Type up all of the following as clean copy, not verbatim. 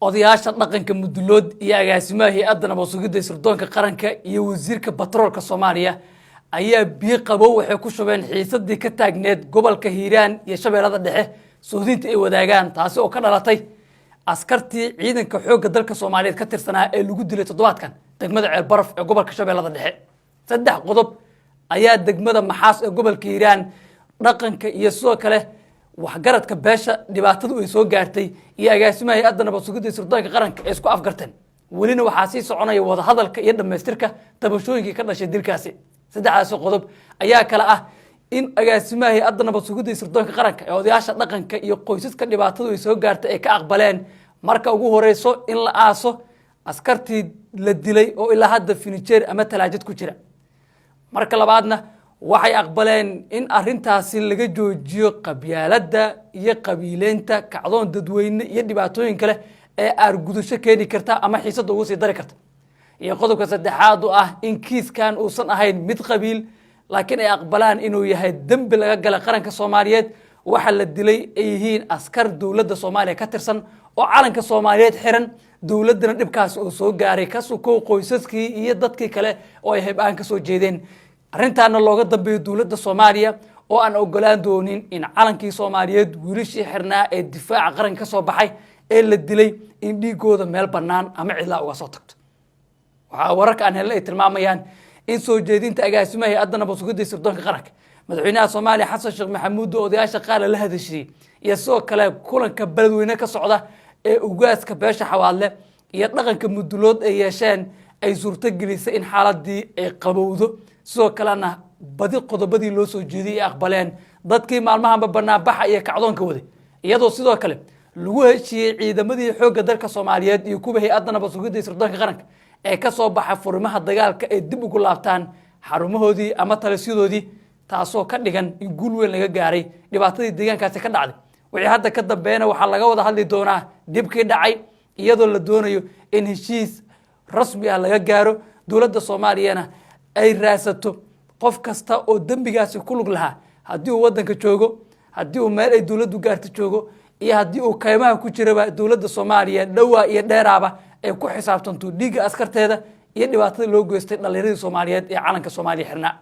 odayaasha dhaqanka mudulood iyo agaasimaha hay-adda nabad sugidda sirdoonka qaranka iyo wasiirka batroolka Soomaaliya ayaa biyo qabow waxay ku shubeen xiisadii ka taagneed gobolka Hiiraan iyo Shabeellada Dhexe Suudiinta ay wadaagaan taasi oo ka dhalatay askartii ciidanka xoogga dalka Soomaaliyeed ka tirsanaa ee lagu dilay toddobaadkan degmada Ceel Baraf ee gobolka Shabeellada Dhexe saddex qodob ayaa degmada Maxaas ee gobolka Hiiraan dhaqanka iyo sidoo kale waxgaradka beesha dhibaatadu ay soo gaartay iyo agaasimaha hay-adda nabad sugidda sirdoonka qaranka ee isku afgarteen welina waxaa sii soconaya wada hadalka iyo dhameystirka tabashooyinkii ka dhashay dilkaasi saddexdaas qodob ayaa kala ah in agaasimaha hay-adda nabad sugidda sirdoonka qaranka ee odayaasha dhaqanka iyo qoysaska dhibaatadu ay soo gaartay ay ka aqbaleen marka ugu horeyso in la aaso askartii la dilay oo ilaa hadda finijeer ama talaajad ku jira marka labaadna waxay aqbaleen in arintaasi laga joojiyo qabyaaladda iyo qabiileynta kacdoon dadweyne iyo dhibaatooyin kale ee aargudasho keeni karta ama xiisada ugu sii dari karta iyo qodobka saddexaad oo ah in kiiskan uusan ahayn mid qabiil laakiin ay aqbalaan inuu yahay dambi laga galay qaranka Soomaaliyeed waxa la dilay ay yihiin askar dawladda Soomaaliya ka tirsan oo calanka Soomaaliyeed xiran dawladana dhibkaas oo soo gaaray ka soo qoysaskii iyo dadkii kale oo ay heebaan ka soo jeedeen arrintaana looga dambeeyo dawladda Soomaaliya oo aan ogolaan doonin in calankii Soomaaliyeed wiilashii xirnaa ee difaaca qaranka ka soo baxay ee la dilay in dhiigooda meel bannaan ama cidla uga soo tagto waxa wararka aan helay tilmaamayaan in soo jeedinta agaasimaha hay-adda nabad sugidda sirdoonka qaranka madaxweynaha Soomaaliya Xasan Sheekh Maxamuud oo odayaasha qaar la hadashay iyo sidoo kale kulanka beledweyne ka socda ee ugaaska beesha Xawaadle iyo dhaqanka mudulood ay yeesheen ay suurto gelisay in xaaladii ay qabowdo sidoo kalena badi qodobadii loo soo jeediyay ay aqbaleen dadkii maalmahanba banaabaxa iyo kacdoonka waday iyadoo sidoo kale lagu heshiiyay ciidamadii xoogga dalka Soomaaliyeed iyo kuwa hay-adda nabad sugidda sirdoonka qaranka ee ka soo baxay furimaha dagaalka ee dib ugu laabtaan xarumahoodii ama talisyadoodii taasoo ka dhigan in guul weyn laga gaaray dhibaatadii deegaankaasi ka dhacday wixii hadda ka dambeeyna waxaa laga wada hadli doonaa dibkii dhacay iyadoo la doonayo in heshiis rasmi ah laga gaaro dawladda Soomaaliyana ay raasato qof kasta oo dambigaasi ku lug lahaa haddii uu wadanka joogo haddii uu meel ay dawladdu gaarto joogo iyo haddii uu kaymaha ku jiraba dawladda Soomaaliya dhawaa iyo dheeraaba ay ku xisaabtanto dhiigga askarteeda iyo dhibaatada loo geystay dhalinyarada Soomaaliyeed ee calanka Soomaaliya xirnaa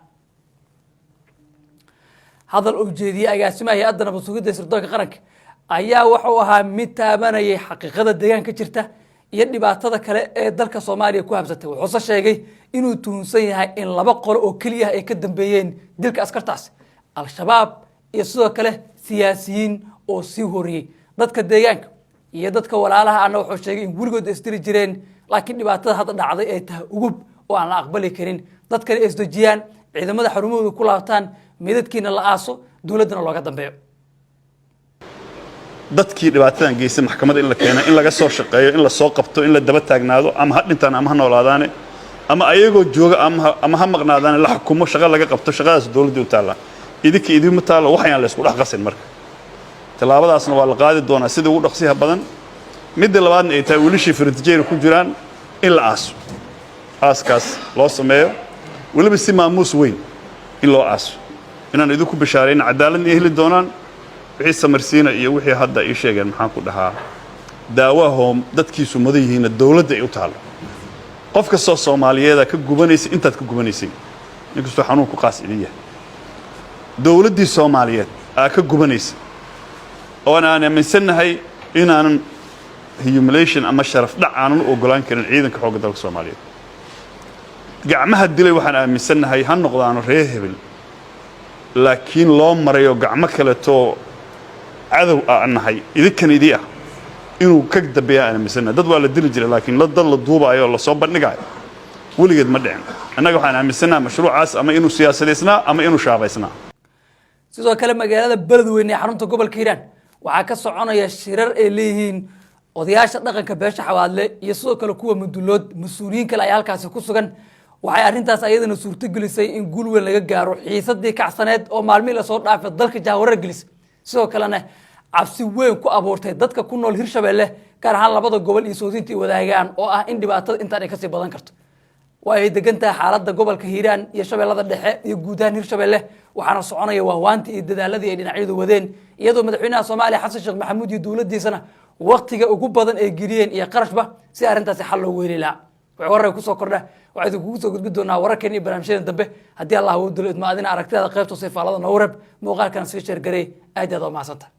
hadal oo jeediyay agaasimaha hay-adda nabad sugidda sirdoonka qaranka ayaa wuxuu ahaa mid taabanayay xaqiiqada deegaanka jirta iyo dhibaatada kale ee dalka Soomaaliya ku habsatay wuxuu sheegay inuu tuhunsan yahay in laba qolo oo kaliya ay ka dambeeyeen dilka askartaas al-shabaab iyo sidoo kale siyaasiyiin oo sii horiyay dadka deegaanka iyo dadka walaalaha ana wuxuu sheegay in weligood istiri jireen laakiin dhibaatada hadda dhacday ay tahay ugub oo aan la aqbali karin dadka ay isdajiyaan ciidamada xarumahooda ku laabtaan midadkiina la aaso dawladana looga dambeeyo dadkii dhibaatadan geysay maxkamadda in la keeno in laga soo shaqeeyo in la soo qabto in la daba taagnaado ama ha dhintaan ama ha noolaadaan ama ayagoo jooga ama ha maqnaadaan la xukumo shaqo laga qabto shaqadaas dawladdu u taala idinma taalo waxaan la isku dhax qasin marka talaabadaasna waa la qaadi doonaa sida ugu dhaqsiyaha badan midda labaadna ay tahay wiilashii firintijeer ku jiraan in la aaso aaskaas loo sameeyo waliba si maamuus weyn in loo aaso inaan idinku bishaareyn cadaaladna heli doonaan wixii samarsiina iyo wixii hadda ay sheegeen maxaan ku dhahaa daawahoom dadkiisu madan yihiin dawladda ay u taalo qof kastoo Soomaaliyeed ka gubanaysa intaad ka gubanaysay inkastoo xanuunku qaas idin yahay dawladdii Soomaaliyeed ka gubanaysa oo aan aaminsanahay inaanan humiliation ama sharaf dhac aanan u ogolaan karin ciidanka xoogga dalka Soomaaliyeed gacmaha dilay waxaan aaminsanahay han noqdaan reer hebel laakiin loo marayo gacmo kale too cadow nahay idinkan idii ah inuu ka dambeeyo aaminsanahay dad waa la dili jiray laakiin la dad la duubayo la soo bandhigayo weligeed ma dhicin annaga waxaan aaminsanahay mashruucaas ama inuu siyaasadeysnaa ama inuu shaabaysnaa sidoo kale magaalada beledweyne ee xarunta gobolka Hiiraan waxaa ka soconaya shirar ay leeyihiin odayaasha dhaqanka beesha Xawaadle iyo sidoo kale kuwa mudulood mas'uuliyiin kale ay halkaas ku sugan waxay arrintaas ayadana suurto gelisay in guul weyn laga gaaro xiisadii kacsaneed oo maalmihii la soo dhaafay dalka jahwareer gelisay sidoo kalena cabsi weyn ku abuurtay dadka ku nool Hirshabeelle gaar ahaan labada gobol iyo Suudiinta wadaagaan oo ah in dhibaatada intaan ay ka sii badan karto way degantaa xaaladda gobolka Hiiraan iyo Shabeellada Dhexe iyo guud ahaan Hirshabeelle waxaana soconaya waawaantii iyo dadaaladii ay dhinacyadu wadeen iyadoo madaxweynaha Soomaaliya Xasan Sheekh Maxamuud iyo dawladdiisana waqtiga ugu badan ee geliyeen iyo qarashba si arrintaasi xal loo weeli lahaa wuxuu warar ku soo kordha waxaad ugu soo gudbi doonaa wararkan iyo barnaamijyadan dambe haddii Allah uu dulo idma adina aragtida qaybta sifaalada Nowrab muuqaalkan sii sheer garay aad u mahadsantahay